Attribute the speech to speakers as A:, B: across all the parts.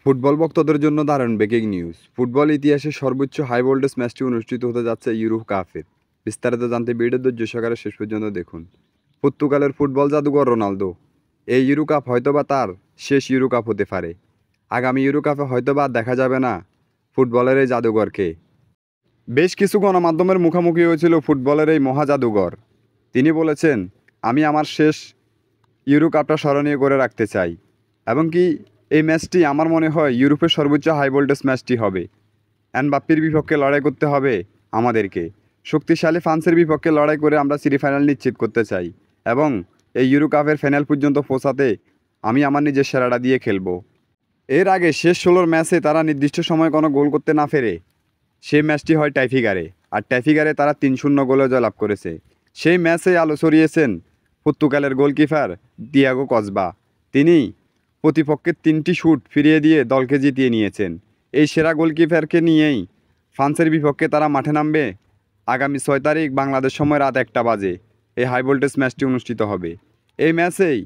A: Football ভক্তদের জন্য দারুণ ব্রেকিং নিউজ। ফুটবল ইতিহাসের সর্বোচ্চ হাই ভোল্টেজ ম্যাচটি অনুষ্ঠিত হতে যাচ্ছে ইউরো কাপের। বিস্তারিত জানতে ভিডিও ধৈর্য সহকারে শেষ পর্যন্ত দেখুন। পর্তুগালের ফুটবল জাদুঘর রোনালদো। এই ইউরো কাপ হয়তোবা তার শেষ ইউরো কাপ হতে পারে। আগামী ইউরো কাপে হয়তোবা আর দেখা যাবে না ফুটবলের এই জাদুঘরকে। বেশ কিছু গণমাধ্যমের মুখোমুখি হয়েছিল ফুটবলের এই মহা জাদুঘর। তিনি বলেছেন, আমি আমার শেষ ইউরো কাপটা স্মরণীয় করে রাখতে চাই, এবং কি এই ম্যাচটি আমার মনে হয় ইউরোপের সর্বোচ্চ হাই ভোল্টেজ ম্যাচটি হবে। এমবাপ্পের বিপক্ষে লড়াই করতে হবে আমাদেরকে। শক্তিশালী ফ্রান্সের বিপক্ষে লড়াই করে আমরা সেমিফাইনাল নিশ্চিত করতে চাই, এবং এই ইউরো কাপের ফাইনাল পর্যন্ত পৌঁছাতে আমি আমার নিজের সেরাটা দিয়ে খেলব। এর আগে শেষ 16 ম্যাচে তারা নির্দিষ্ট সময়ে কোনো গোল করতে না ফেরে সেই ম্যাচটি হয় টাইফিগারে, আর টাইফিগারে তারা 3-0 গোলে জয়লাভ করেছে। সেই ম্যাচে আলো ছড়িয়েছেন পর্তুগালের গোলকিপার দিয়াগো কসবা। তিনি প্রতিপক্ষের 3টি শুট ফিরিয়ে দিয়ে দলকে জিতিয়ে নিয়েছেন। এই সেরা গোলকিপারকে নিয়েই ফ্রান্সের বিপক্ষে তারা মাঠে নামবে আগামী 6 তারিখ বাংলাদেশ সময় রাত 1টা বাজে। এই হাই ভোল্টেজ ম্যাচটি অনুষ্ঠিত হবে। এই ম্যাচেই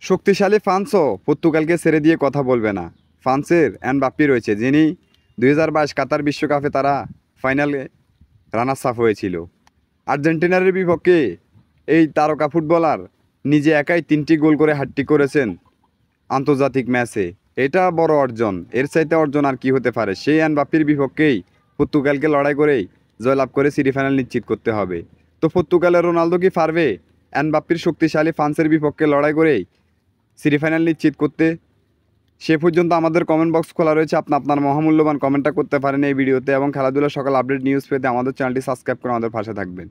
A: শক্তিশালী ফ্রান্সও পর্তুগালকে ছেড়ে দিয়ে কথা বলবে না। ফ্রান্সের এমবাপ্পে রয়েছে, যিনি 2022 কাতার বিশ্বকাপে তারা ফাইনালে রানার্স আপ হয়েছিল। আর্জেন্টিনার বিপক্ষে এই তারকা ফুটবলার নিজে একাই 3টি গোল করে হ্যাটট্রিক করেছেন আন্তর্জাতিক ম্যাচে। এটা বড় অর্জন, এর চাইতে অর্জন আর কি হতে পারে। সেই এমবাপ্পের বিপক্ষেই পর্তুগালকে লড়াই করেই জয়লাভ করে সেমিফাইনাল নিশ্চিত করতে হবে। তো পর্তুগালের রোনালদো কি পারবে এমবাপ্পের শক্তিশালী ফ্রান্সের বিপক্ষে লড়াই করেই সেমিফাইনাল নিশ্চিত করতে? সে পর্যন্ত আমাদের কমেন্ট বক্স খোলা রয়েছে, আপনার মহামূল্যবান কমেন্টটা করতে পারেন এই ভিডিওতে, এবং খেলাধুলার সকল আপডেট নিউজ পেতে আমাদের চ্যানেলটি সাবস্ক্রাইব করে আমাদের পাশে থাকবেন।